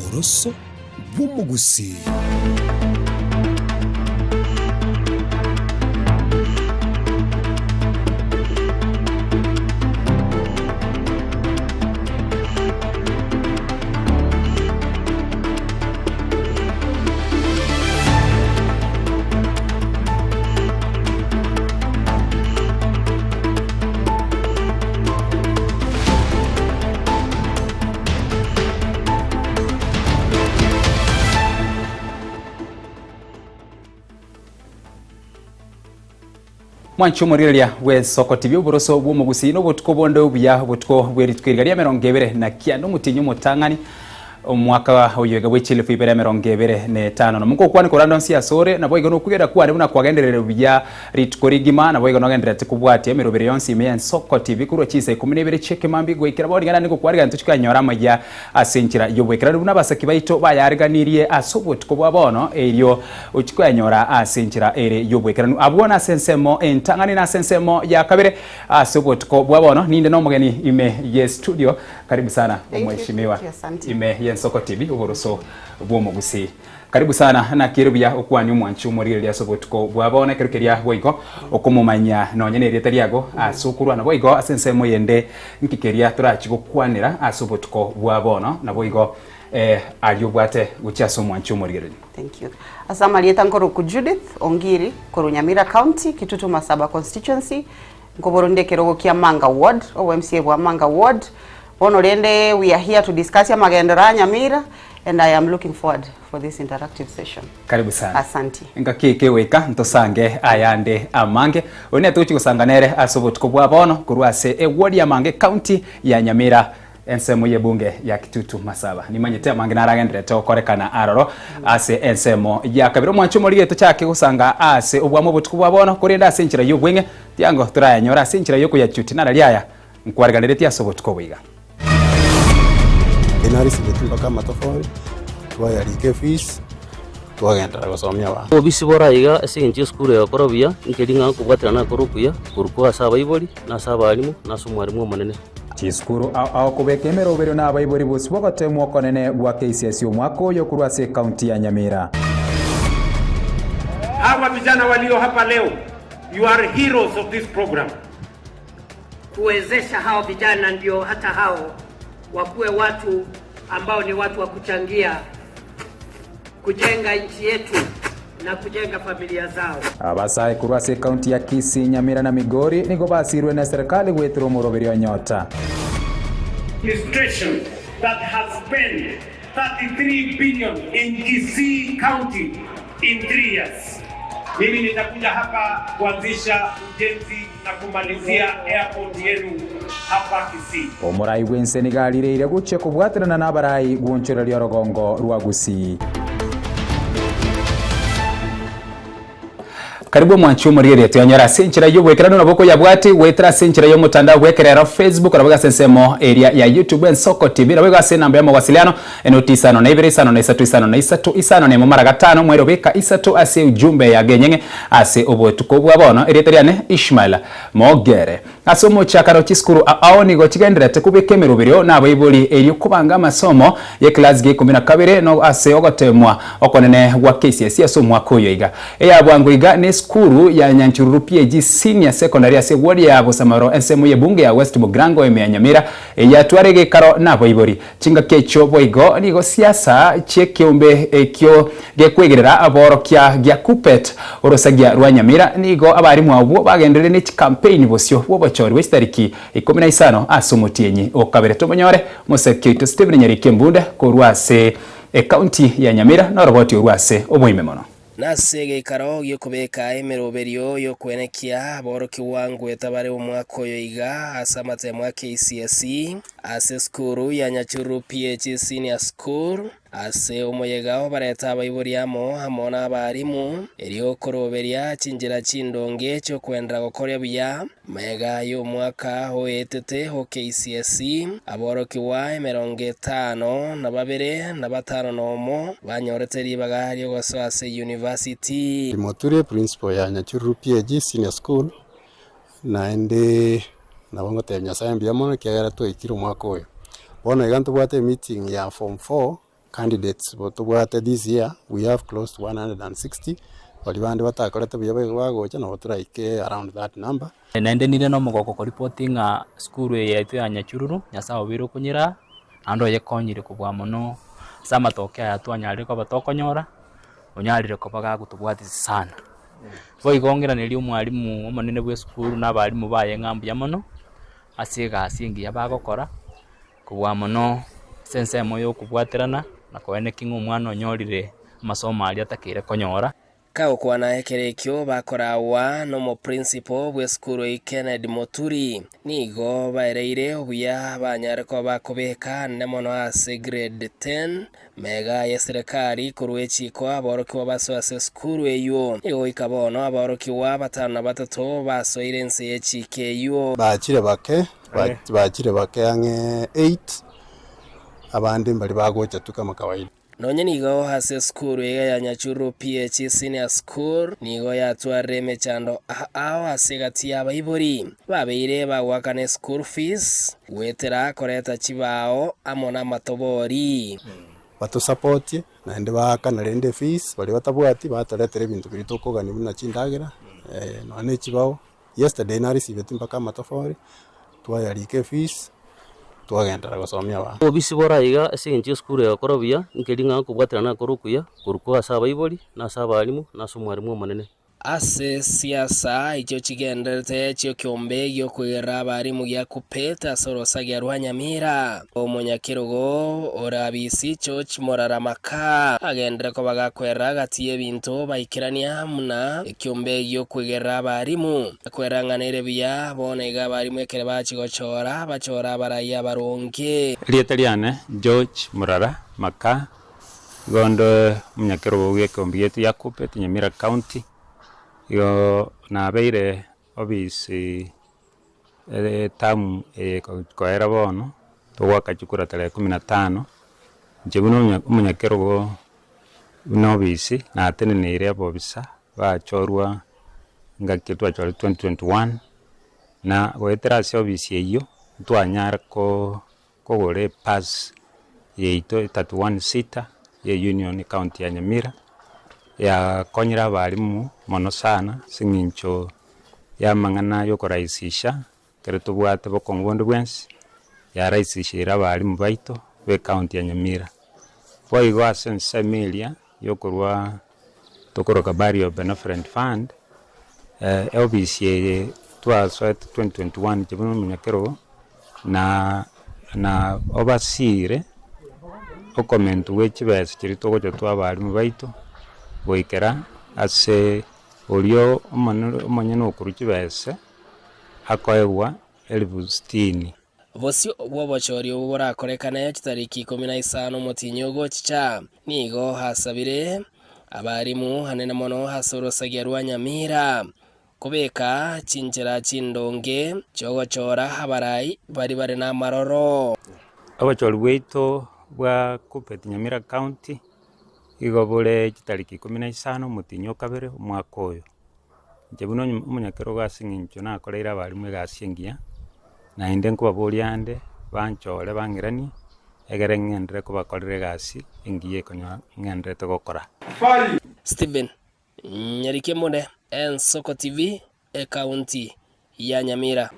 Oboroso bw'omugusi. Mwancho morireria we Soko TV uboroso bw'omugusi no butko bondo buya butko bweritwirigaria 20 na kiano mutinyo mutangani omwaka wa oyega wechile fibere 2025 no muko kwani korando nsia sore na boigo no kugera kwani buna kwagenderere buya ritkorigima na boigo no gendera tikubwati emirobere yonsi me Soko TV kuro chise 12 cheke mambi gwikira bodi niko kwariga ntuchika nyorama ya asenchira yobwekira buna basaki baito bayariganirie asobutko bwabono elio uchiko nyora asenchira ere yobwekira abona sensemo entangani na sensemo ya kabere asobutko bwabono ninde no mugeni ime ye studio karibu sana mheshimiwa ime Soko TV uboroso bw'omugusi. Karibu sana na kirubya okwani mwanchu murire ya sobotko bwabone kerukeria boigo okumumanya nonyene retariago asukuru na boigo asensemo yende nkikeria turachiko kwanira asobotko bwabono na boigo aliyobwate guchaso mwanchu murire. Thank you. Asama lieta nkoro ku Judith Ongiri koru Nyamira County Kitutu Masaba constituency ngoboronde kerogo kia Manga ward OMCA bwa Manga ward. Honorende, we are here to discuss ya magendera Nyamira and I am looking forward for this interactive session. Karibu sana. Asanti. Ngakike weka ntosange ayande amange. One tuchi kusanganere asobotko bwabono kurwase ward ya Mange County ya Nyamira ensemo yebunge ya Kitutu Masaba. Nimanyete amange naragendere to korekana aroro ase ensemo ya kabiro mwanchumo ligeto chake kusanga ase obwamo botko bwabono kurenda asenchira yobwenge tiango turaya nyora asenchira yoko ya chuti naraliaya nkwariganire tia sobotko bwiga. Inarisi betumba kama tofauti twayarike fees twagendera gusomya ba obisi borayiga esinje skuru ya korobia nkelinga kubwatirana korukuya kurukwa saba iboli na saba alimu na sumwarimu manene chiskuru au kubekemero bero na abaibori bose bogote mwokonene gwa KCSE mwako yo kurwase county ya Nyamira. Hawa vijana walio hapa leo, you are heroes of this program. Kuwezesha hao vijana ndio hata hao wakuwe watu ambao ni watu wa kuchangia kujenga nchi yetu na kujenga familia zao. Abasai kurwase county ya Kisii, Nyamira na Migori niko basirwe na serikali gwetro moroberi wa nyota. Administration that has spent 33 billion in Kisii County in 3 years. Mimi nitakuja hapa kuanzisha ujenzi na kumalizia airport yenu hapa Kisii. Omurai w'Senegal guche kubwatirana n'abarai gwonchera lya Rugongo rwa Gusii. Karibu mwanchu murire tuyanyara senchira yobwekirano naboko yabwati wetra senchira yo mutandao wekerera Facebook arabaga sensemo area ya YouTube en Soko TV arabaga se namba ya mawasiliano enotisano na iberesano na isatu isano ne mumara gatano mwero beka isatu ase ujumbe ya genyenge ase obotuko bwabono ereteriane Ishmael Mogere asomo chakaro chiskuru aoni go chigendera tekubekemero birio na abayiboli eri kubanga masomo ye class ge 12 no ase ogotemwa okonene gwa KCSE asomo akoyoiga eya bwanguiga ne skuru ya Nyanchururu PG Senior Secondary ase ward ya Busamaro ensemo ye bunge ya West Mugrango ya Nyamira ya twarege karo na boibori chinga kecho boigo nigo siasa chekiombe ekyo gekwegerera aboro kya gya kupet orosagia rwa Nyamira nigo abarimu abo bagendere ne campaign bosyo bobochori westariki 15 asomotienyi okabere tomonyore Mosekito Stephen Nyarike Mbunde korwase county ya Nyamira na roboti orwase oboime mono nasege karo yo kubeka emeroberio yo kwenekia boroki wangu etabare umwako yo iga asamate mwa KCSE ase skuru ya Nyachururu PG Senior School ase umoyegao bareta abayiboriamo hamona abarimu eriyo koroberia chinjira chindonge cyo kwendra gokorya bya mega yo mwaka hoetete ho KCSE aboroki wa 50 na babere na batano nomo banyorete ribaga ryo gosase university Moture principal ya Nyachururu PG Senior School naende nabongo te nyasaye mbiyamo kyagara to ikiro mwako yo bona iganto bwate meeting ya form 4 candidates botubwate this year we have close to 160 walibande batakorete buya bagocha no turaike around that number. Nende nire no mogoko ko reporting a school yetu ya Nyachururu nyasawo biro kunyira ando yekonyire kubwa muno sama tokea yatwanyarire ko batokonyora onyarire ko bagagutubwati sana bo igongera neri umwarimu omanene bwe school n'abarimu baye ngambu ya muno asiga asingi yabagokora kubwa muno sense moyo kubwaterana na koeneki umwana onyorire masomo ali atakire konyora kao kwana ekerekyo bakorawa no mo principal bwe skuru Kennedy Moturi nigo baereire obuya banyare ko bakobeka nemono ase grade 10 mega ya serikali kurwechi ko aboroki baso ase skuru eyo igo ikabono aboroki wa batano na batatu basoire nse yechikeyo bachire bake ange 8 abandi mbali bagocha tukama kawaida. Nonye nigo hase skuru ya Nyachururu PH Senior School nigo yatware mechando ao asigati y'abayibori babeire bagwakane school fees wetera koreta chibao amona matobori bato support na ende bakana rende fees bali batabwati bataretere bintu biritokogani buna chindagira none chibao yesterday na receive timpaka matofori twayarike fees twagendera gusomia ba obisi boraiga asinje skuru ya korobia nkelinga kubwaterana korukuya kuruko asaba iboli na asaba alimu na somwarimu manene ase siasa icho chigenderete cyo kyombe yo kwera abarimu gya kupeta sorosa gya Rwanyamira omunyakirogo orabisi George Moraramaka agendera ko bagakwera gati y'ebintu baikirania muna kyombe yo kwera abarimu kweranganire bya bonega abarimu ekere bachigochora bachora baraya baronke Lietaliane George Moraramaka gondo munyakirogo gya kyombe yetu ya kupeta Nyamira County yo na beire obisi tamu koera bono towaka chukura tale 15 jebuno munyakerogo nobisi na atenenere abobisa bachorwa ngakitwa chori 2021 na wetera se obisi eyo twanyara ko gore pass yeito 316 ye Union County ya Nyamira ya konyira balimu mono sana singincho ya mangana yo koraisisha kereto bwate bokongondo bwensi ya raisishira balimu baito be county ya Nyamira foi igwa sense melia yo korwa tokoroka barrio benevolent fund LBC twa 2021 jebuno munyakero na obasire okomentu wechibese kirito gojo twa balimu baito boikera ase olio omanyano okuruki bese akoewa 1060 bosio bwobochori obora korekana chitariki 15 mutinyo gochicha nigo hasabire abarimu hanene mono hasorosagia Rwanyamira kubeka chinjira chindonge chogochora habarai bari na maroro abachori weito bwa kupeti Nyamira County igobole chitariki 15 mutinyo kabere umwaka oyo jebuno umunyakero gasingincho nakoreira balimu gasingia na inde nkubaboliande banchore bangirani egere ngendere kubakorere gasi ingiye konya ngendere togokora Steven Nyarike Mone Ensoko TV county ya Nyamira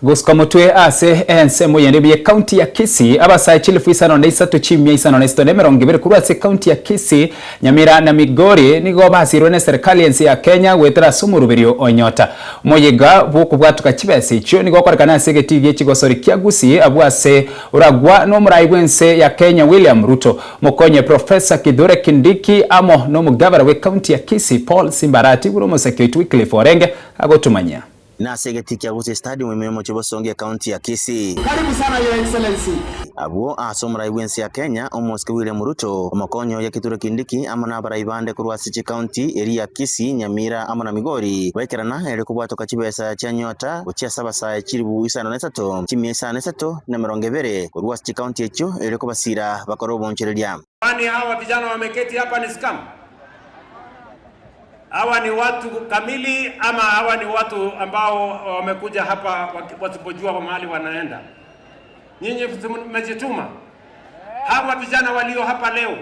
Gusika mutwe ase ensemo yendebiye county ya Kisii abasa chilifu isano na isatu chimia isano na isitone merongibere kurwase county ya Kisii Nyamira na Migori nigo basirwe ne serikali ensi ya Kenya wetera sumurubirio onyota moyega buku bwatuka chibese cyo nigo kwarekana asege TV chigosori kiagusi abwase uragwa no muraibwense ya Kenya William Ruto mokonye Professor Kithure Kindiki amo no mugavana we county ya Kisii Paul Simbarati buromo security Wycliffe Orenge agotumanya na segeti ya Guse Stadium imemo chibosonge county ya Kisii. Karibu sana your excellency. Abo asomra ibwensi ya Kenya omoske William Ruto omokonyo ya Kithure Kindiki amana baraibande kurwasichi county area Kisii Nyamira amana Migori wekerana ere kubwatoka chibesa cha nyota uchia sabasa chiribu isano nesato chimie isano nesato na merongevere kurwasichi county echo ere kubasira bakorobo ncherelia. Kwani hawa vijana wameketi hapa ni scam? Hawa ni watu kamili ama hawa ni watu ambao wamekuja hapa wasipojua mahali wanaenda? Nyinyi mmejituma. Hawa vijana walio hapa leo,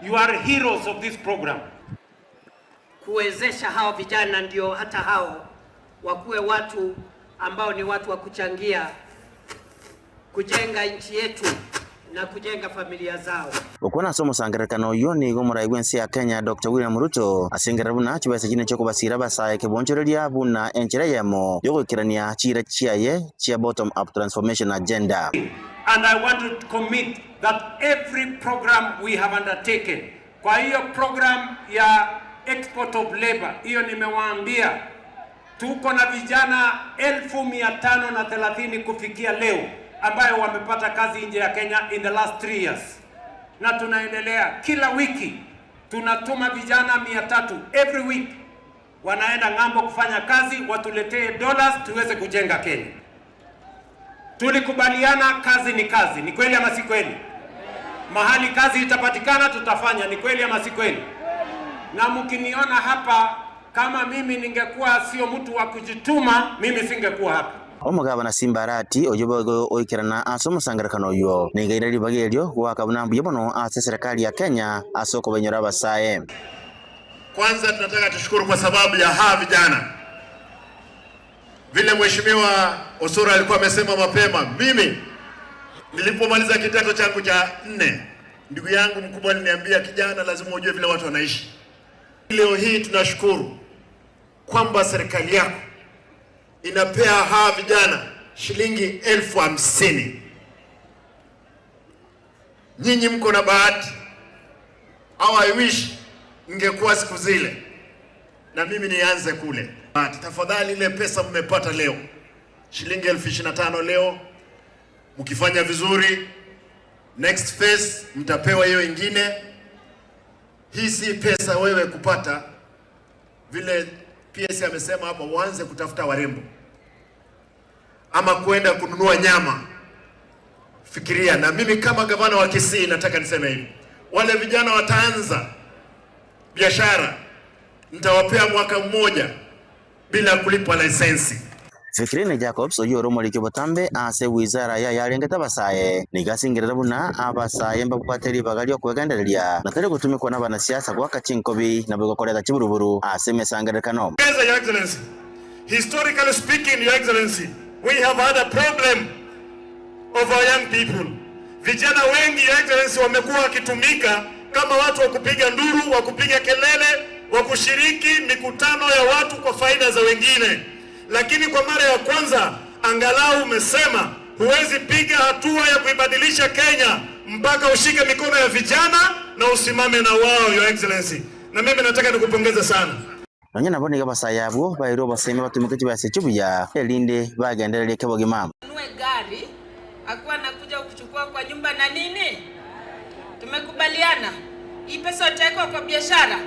you are heroes of this program. Kuwezesha hao vijana ndio hata hao wakuwe watu ambao ni watu wa kuchangia kujenga nchi yetu na kujenga familia zao. Ukona somo sangerekano yoni go murai wensi ya Kenya Dr. William Ruto asingera buna chibese kine cyo kubasira basaye ke bonchoreria buna enchera yamo yogo kirania chira chiaye chia bottom up transformation agenda. And I want to commit that every program we have undertaken, kwa hiyo program ya export of labor, hiyo nimewaambia tuko na vijana 1530 kufikia leo ambayo wamepata kazi nje ya Kenya in the last 3 years. Na tunaendelea kila wiki tunatuma vijana 300 every week wanaenda ng'ambo kufanya kazi, watuletee dollars tuweze kujenga Kenya. Tulikubaliana kazi ni kazi, ni kweli ama si kweli? Mahali kazi itapatikana tutafanya, ni kweli ama si kweli? Na mkiniona hapa kama mimi ningekuwa sio mtu wa kujituma, mimi singekuwa hapa. Omugaba na Simbarati ojobogo oikirana asomo sangerekano yo ningairari bagelyo kwa kabunambu yobono ase serikali ya Kenya asoko benyora basaye. Kwanza tunataka tushukuru kwa sababu ya hawa vijana. Vile Mheshimiwa Osoro alikuwa amesema mapema, mimi nilipomaliza kidato changu cha 4, ndugu yangu mkubwa aliniambia kijana lazima ujue vile watu wanaishi. Leo hii tunashukuru kwamba serikali yako inapea hawa vijana shilingi 50,000. Nyinyi mko na bahati. Au I wish ingekuwa siku zile na mimi nianze kule. Tafadhali ile pesa mmepata leo, shilingi 25,000 leo, mkifanya vizuri next phase mtapewa hiyo ingine. Hii si pesa wewe kupata vile PS amesema hapa uanze kutafuta warembo ama kwenda kununua nyama. Fikiria, na mimi kama gavana wa Kisii nataka niseme hivi. Wale vijana wataanza biashara, nitawapea mwaka mmoja bila kulipa lisensi. Fikirine Jacobs oyoro molikyo botambe ase wizara ya yarengeta basaye nigasingirira buna abasaye mbapateri bagalyo kwegendereria natari gutumikwa n'abana siasa kwa kachinkobi na bigokorera kiburuburu ase mesangerekano. Your Excellency, historically speaking, Your Excellency, we have had a problem of our young people. Vijana wengi, Your Excellency, wamekuwa wakitumika kama watu wa kupiga nduru, wa kupiga kelele, wa kushiriki mikutano ya watu kwa faida za wengine. Lakini kwa mara ya kwanza angalau umesema huwezi piga hatua ya kuibadilisha Kenya mpaka ushike mikono ya vijana na usimame na wao, Your Excellency. Na mimi nataka nikupongeze sana. Nanya nabone gabasayabwo bayiro baseme batumike kibase cyubuya elinde bagenderere kebogima. Nunue gari akuwa nakuja kuchukua kwa nyumba na nini? Tumekubaliana. Hii pesa utaekwa kwa biashara.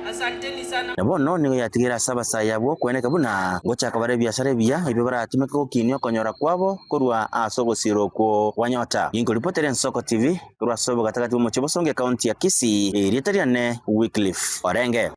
Asanteni sana. Nabono niyo yatigira saba sayabwo kweneka buna gocha kabare biashara bia ibe baratumike kukinyo konyora kwabo kurwa asogo siroko wanyota. Ingo reporter Nsoko TV kurwa sobo gatakati mu Chibosonge county ya Kisii Ritariane Wycliffe Orenge.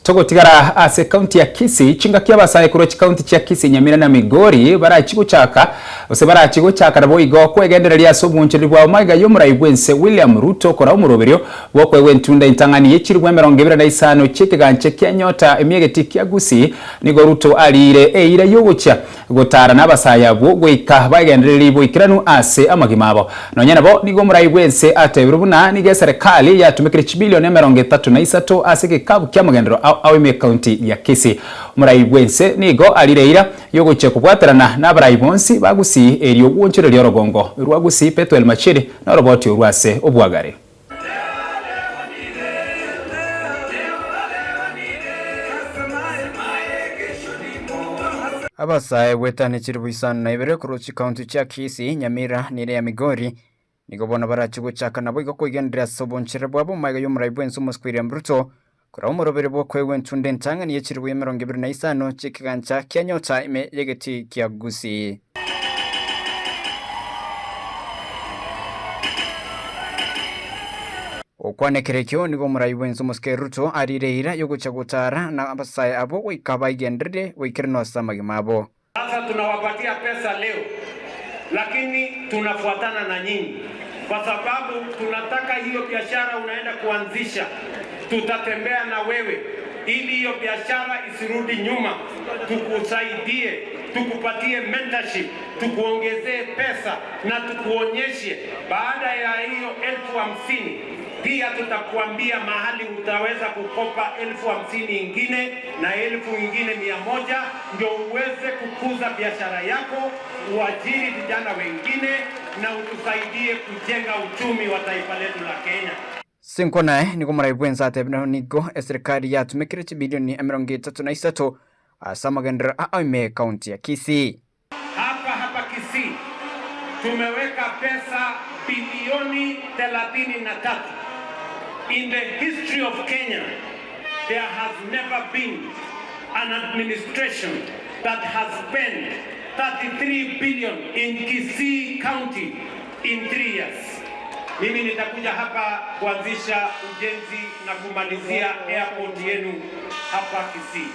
Togo tigara ase county ya Kisii chinga kia basaye kuro county cha Kisii Nyamira na Migori barachigo chaka ose barachigo chaka nabo igo kwegendereria sobunchiri bwa maiga yomurai bwense William Ruto kora umuroberio bokwe wentunda intangani yechirwe 25 chikiganche kya nyota emiegeti kya Gusii nigo Ruto alire eira yogocha gotara nabasaye bwo gwika bagendereri bwikiranu ase amagimabo nonyana bo nigo murai bwense atebirubuna nige serikali yatumikire chibilioni 33 ase kikabu kya magendero awime county ya Kisii murai bwense nigo alireira yogoche kubwaterana n'abarai bonsi bagusii eriyo gwonchero lyo rogongo rwa Gusii Petuel Machiri na roboti urwase obwagare. Abasaye wetane chirubisana na ibere kuruchi county cha Kisii Nyamira nire ya Migori nigo bona barachigo chaka nabo igo kwegendera sobonchire bwabo maiga yomurai bwense umuskwiri Ruto kura umurobere bwo kwewe ntunde ntanga niye chirwe 25 chikigancha kya nyota ime yegeti kya Gusii. Okwanekerekyo nigo murai bwense umuskwiri Ruto arireira yogocha gutara na abasaye abo wikaba igendere wikirino samagimabo Sasa tunawapatia pesa leo, lakini tunafuatana na nyinyi kwa sababu tunataka hiyo biashara unaenda kuanzisha, tutatembea na wewe ili hiyo biashara isirudi nyuma, tukusaidie, tukupatie mentorship, tukuongezee pesa na tukuonyeshe baada ya hiyo 50,000 pia tutakuambia mahali utaweza kukopa 50,000 ingine na 1,000 ingine 100 ndio uweze kukuza biashara yako, uajiri vijana wengine na utusaidie kujenga uchumi wa taifa letu la Kenya. Sinko nae niko maraibwenza atebna nigo serikali yatumikire bilioni 33 asamagendera aime county ya Kisii. Hapa Kisii tumeweka pesa bilioni 33. In the history of Kenya, there has never been an administration that has spent 33 billion in Kisii County in 3 years. Mimi nitakuja hapa kuanzisha ujenzi na kumalizia airport yenu hapa Kisii.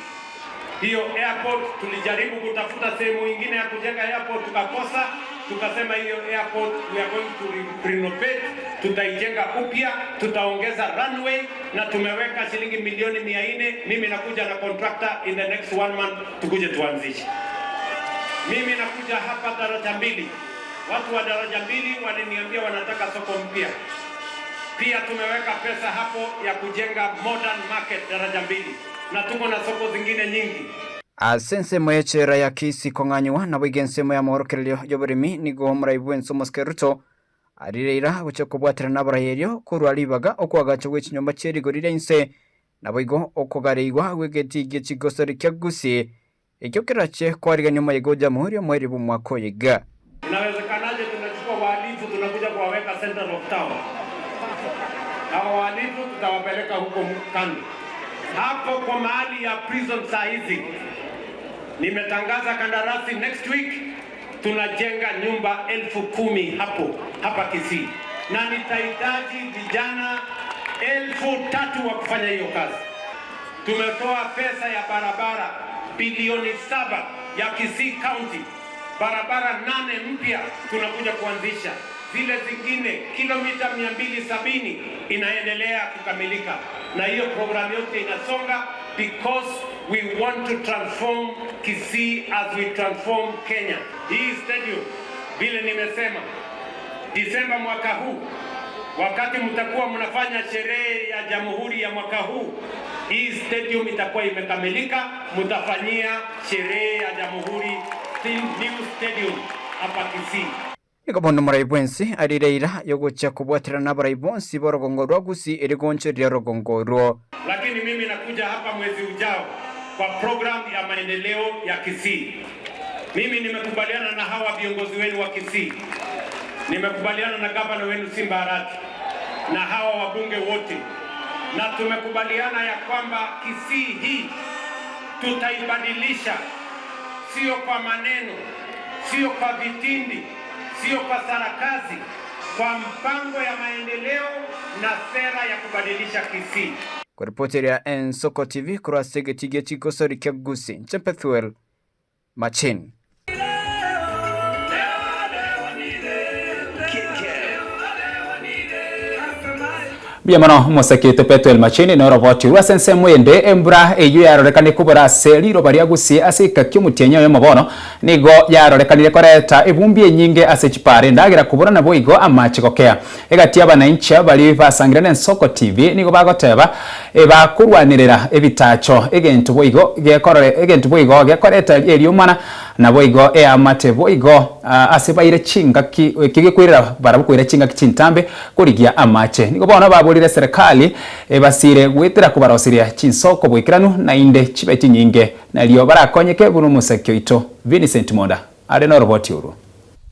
Hiyo airport tulijaribu kutafuta sehemu nyingine ya kujenga airport tukakosa, tukasema hiyo airport we are going to renovate, tutaijenga upya, tutaongeza runway na tumeweka shilingi milioni 400. Mimi nakuja na contractor in the next 1 month tukuje tuanzishe. Mimi nakuja hapa daraja 2. Watu wa daraja 2 waliniambia wanataka soko mpya. Pia tumeweka pesa hapo ya kujenga modern market daraja 2 na tuko na soko zingine nyingi. Asense moyechera ya Kisii konganywa na bigensemo ya morokelyo yoburimi nigo muraibwenso moskeruto arireira guchokobwatira nabarayerio kurwalibaga okwagacho gwechinyomba cherigorire inse naboigo okogareigwa gwegetigie chigosori kya Gusii ekyo kirache kwariganya mayego jamhuri mweri bumwako yiga. Inawezekanaje tunachukua wahalifu tunakuja kuwaweka center of town? Hawa wahalifu tutawapeleka huko kando. Hapo kwa mahali ya prison saa hizi nimetangaza kandarasi next week tunajenga nyumba 10,000 hapa Kisii. Na nitahitaji vijana 3,000 wa kufanya hiyo kazi. Tumetoa pesa ya barabara bilioni 7 ya Kisii County. Barabara 8 mpya tunakuja kuanzisha. Zile zingine kilomita 270 inaendelea kukamilika. Na hiyo programu yote inasonga because we want to transform Kisii as we transform Kenya. Hii stadium vile nimesema Disemba mwaka huu, wakati mtakuwa mnafanya sherehe ya jamhuri ya mwaka huu, hii stadium itakuwa imekamilika, mtafanyia sherehe ya jamhuri new stadium hapa Kisii. Ikabondo muraibwensi arireira yogocha kubwatira nabaraibonsi borogongorwa Gusii erigonche rya rogongorwa. Lakini mimi nakuja hapa mwezi ujao kwa program ya maendeleo ya Kisii. Mimi nimekubaliana na hawa viongozi wenu wa Kisii. Nimekubaliana na gavana wenu Simba Arati na hawa wabunge wote. Na tumekubaliana ya kwamba Kisii hii tutaibadilisha, sio kwa maneno, sio kwa vitindi, sio kwa sarakazi, kwa mpango ya maendeleo na sera ya kubadilisha Kisii. Kwa ripoti ya Nsoko TV kura segetigia chikosori kya Gusii Chempethuel Machin. Biamano mosakite Petro Elmachini no roboti wasense mwende embura eyu yarorekane kubura seliro baria Gusii asika kyumutienya yo mabono nigo yarorekanire koreta ebumbi nyinge asechipare ndagira kubura nabo igo amachikokea egati abananchi bali basangirane Nsoko TV nigo bagoteba bakurwanirira ebitacho egentu boigo gekoreta eriumana nabo igo amate boigo asibaire chingaki kigikwirira barabukwira chingaki chintambe kurigia amache nigo bona baburire serikali basire gwitira kubarosiria chinsoko bwikiranu na inde chibeti nyinge nalio barakonyeke bunu musekyo ito Vincent Monda ari no roboti uru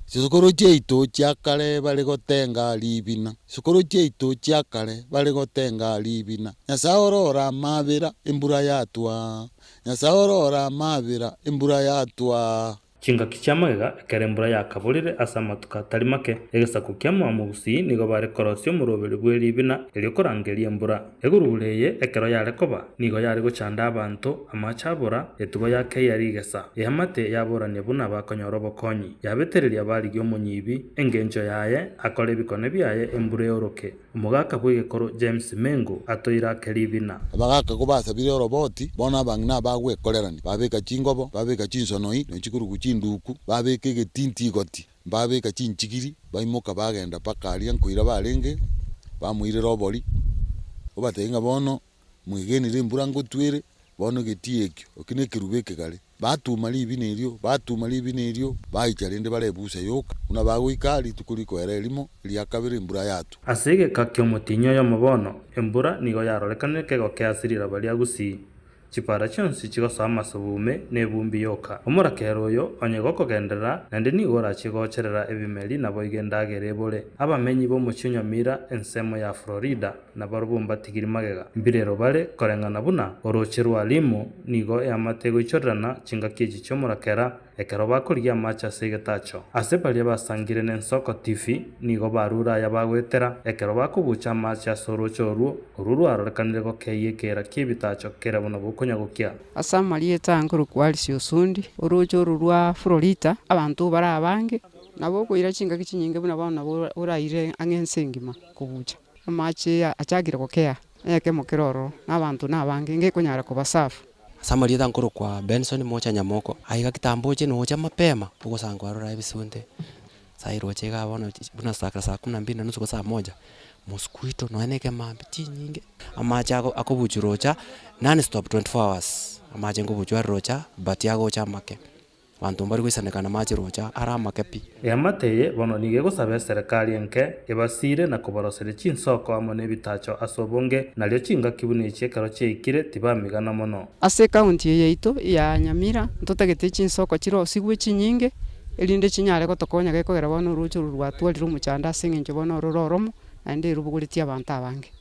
Sukuru cheito chiakale bali gotenga libina sukuru cheito chiakale bali gotenga libina nyasaorora mabira imbura yatwa nyasaorora mabira imbura yatwa Chinga kichamaga kerembura ya kaburire asamatuka tarimake egesaku kya mwamugusi nigo bare korosio murobere bweribina elio korangeria mbura egurureye ekero yare koba nigo yare gochanda abantu amachabura etugo ya keyarigesa ehamate yaborania buna bakonyoro bokonyi yabetereria bari gyo munyibi engenjo yaye akore bikone byaye embure yoroke umugaka bwegekoro James Mengo atoira keribina abagaka ko basabire roboti bona bangina bagwekorerani babeka chingobo babeka chinsonoi no chikuru kuchinduku babeka getinti goti babeka chinchigiri baimoka bagenda pakaria nkuira barenge bamuire robori obatenga bono mwigenire mbura ngotwire bono getiekyo okine kirubeke kale batuma libinerio baicarende barebusa yoka una bagwikari tukuriko erelimo lyakabire mbura yatu asege kakyo mutinyo yo mubono embura nigo yarorekanire kego kyasirira bali agusi chipara chonsi chigosama subume nebumbi yoka omurakero oyo onyego kogendera nande nigora chigocherera ebimeli nabo igendagere bole abamenyi bo muchinyamira ensemo ya Florida na barubumba tigiri magega mbirero bale korengana buna orocherwa limo nigo yamatego ichorana chinga kiji chomurakera ekero bakoria macha segetacho asebali basangire n'ensoko TV nigo barura yabagwetera ekero bakubucha macha sorochoru ururu arorekanire go keyekera kibitacho kera buno bukonyagukia asamali etanguru kwalisi osundi uruchoru rwa Florida abantu bara abange nabo kuira chinga kichinyinge buna bana uraire angensengima kubucha amache achagira gokea yake mokiroro n'abantu n'abange ngekunyara kubasafu Samari tankuru kwa Benson mocha nyamoko aiga kitamboje noja mapema ugosanga arora ebisunde sairo chega bona buna sakra saa 12 na nusu saa 1 mosquito no eneke mambe chinyinge amacha akobuchurocha non stop 24 hours amacha ngobuchwa rocha but yago chamake bantu mbari kwisanekana machi rocha aramake pi yamateye bono nige gusaba serikali enke ebasire na kuborosere chinsoko amone bitacho asobonge nalyo chinga kibune chekaro cheikire tibamigana mono ase county yeito ya Nyamira ntotagete chinsoko chiro sigwe chinyinge elinde chinyare gotokonya gekogera bono rucho rwatwali rumuchanda singenje bono rororomo ande rubuguritia abantu abange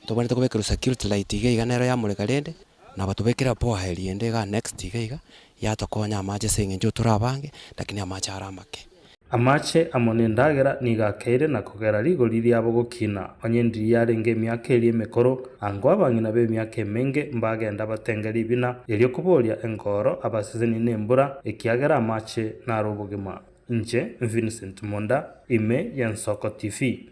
tobonete kubekero security light iganero ya murekarende na batubekera poa heli endega next igaiga yatokonya amache singenje turabange lakini amache aramake amache amone ndagera nigakeire na kogera ligo lili abo gukina onyendi yarenge myaka eri emekoro ango abangina be myaka menge mbagenda batengera ibina elyo kubolia engoro abasezeni nembura ekiagera amache na rubugima nje Vincent Monda ime ya Nsoko TV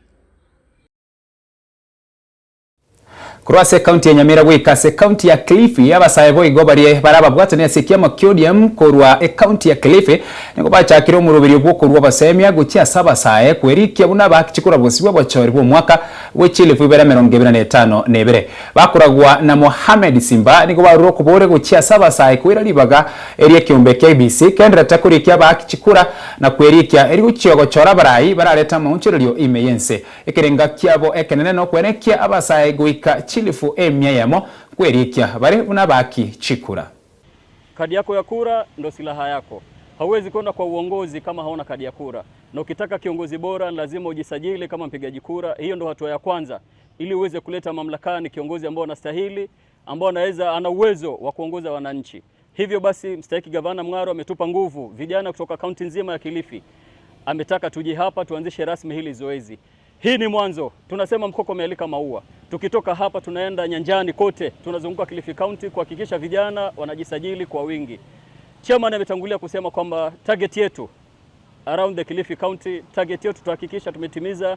Kurwase county ya Nyamira gwikase county ya Kilifi abasaye bo igobarie barababwatane sikia makiodium korwa county ya Kilifi ngo bachakira umurubiri bwo korwa basemya gukia sabasaye kwerikia buna bakikura bosibwa bwachori bwo mwaka w'Kilifi 2025 nebere bakuragwa na Mohamed Simba ngo baruro kubore gukia sabasaye kwira libaga erie kiombe KBC kendra takurikia bakikura na kwerikia eri gucyogo chora barayi barareta munchiryo imeyense ekerenga kyabo ekenene no kwenekia abasaye gwika Kilifi emyayamo kwerikia bare unabaki chikura. Kadi yako ya kura ndo silaha yako. Hauwezi kwenda kwa uongozi kama hauna kadi ya kura. Na ukitaka kiongozi bora lazima ujisajili kama mpigaji kura. Hiyo ndo hatua ya kwanza ili uweze kuleta mamlakani kiongozi ambao anastahili, ambao ana uwezo wa kuongoza wananchi. Hivyo basi mstahiki gavana Mng'aro ametupa nguvu vijana kutoka kaunti nzima ya Kilifi. Ametaka tuje hapa tuanzishe rasmi hili zoezi. Hii ni mwanzo. Tunasema mkoko umealika maua. Tukitoka hapa tunaenda nyanjani kote. Tunazunguka Kilifi County kuhakikisha vijana wanajisajili kwa wingi. Chairman ametangulia kusema kwamba target yetu around the Kilifi County, target yetu tutahakikisha tumetimiza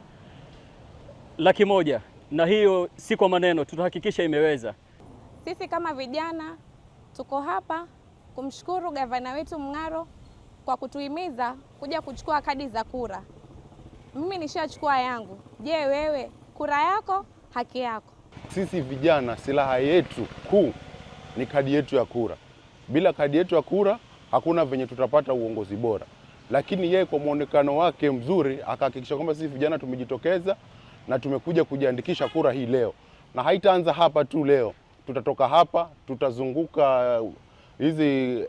100,000. Na hiyo si kwa maneno, tutahakikisha imeweza. Sisi kama vijana tuko hapa kumshukuru gavana wetu Mng'aro kwa kutuhimiza kuja kuchukua kadi za kura. Mimi nishachukua yangu. Je, wewe kura yako haki yako? Sisi vijana silaha yetu kuu ni kadi yetu ya kura. Bila kadi yetu ya kura hakuna venye tutapata uongozi bora. Lakini yeye kwa muonekano wake mzuri akahakikisha kwamba sisi vijana tumejitokeza na tumekuja kujiandikisha kura hii leo. Na haitaanza hapa tu leo. Tutatoka hapa, tutazunguka hizi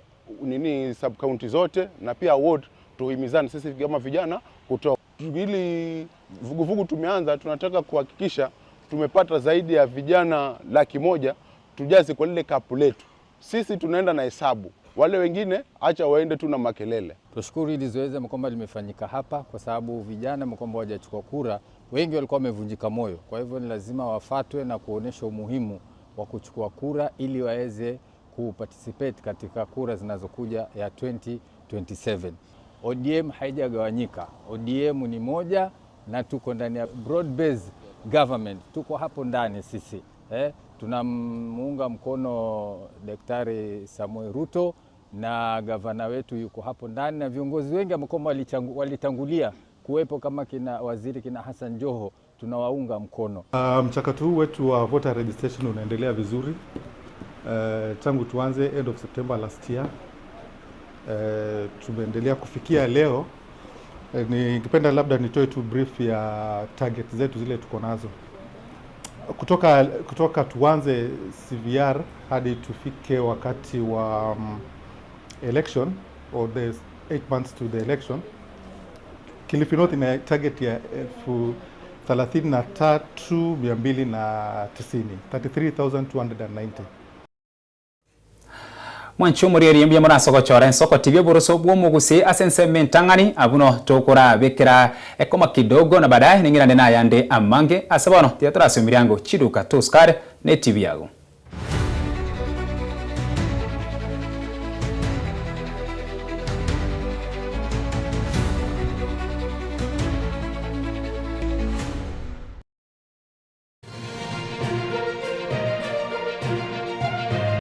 sub county zote na pia ward tuhimizane sisi kama vijana kutoka. Hili vuguvugu tumeanza, tunataka kuhakikisha tumepata zaidi ya vijana 100,000 tujaze kwa lile kapu letu. Sisi tunaenda na hesabu. Wale wengine acha waende tu na makelele. Tushukuru hili zoezi kwamba limefanyika hapa kwa sababu vijana kwamba hawajachukua kura, wengi walikuwa wamevunjika moyo. Kwa hivyo ni lazima wafatwe na kuonesha umuhimu wa kuchukua kura ili waweze kuparticipate katika kura zinazokuja ya 2027. ODM haijagawanyika. ODM ni moja na tuko ndani ya broad based government. Tuko hapo ndani sisi. Tunamuunga mkono Daktari Samuel Ruto na gavana wetu yuko hapo ndani na viongozi wengi ambao walitangulia kuwepo kama kina waziri kina Hassan Joho, tunawaunga mkono. Mchakato huu wetu wa voter registration unaendelea vizuri. Tangu tuanze end of September last year. Tumeendelea kufikia leo. Ningependa labda nitoe tu brief ya target zetu zile tuko nazo. Kutoka tuanze CVR hadi tufike wakati wa election or the 8 months to the election, Kilifi North ina target ya 33,290 Mwanchumuri erimbia mura soko chora soko TV boroso bwomugusi asense mentangani abuno tokora bekera ekoma kidogo na baadaye ningira ndena yande amange asabono teatra sumiriango chiduka tuskare ne TV yago.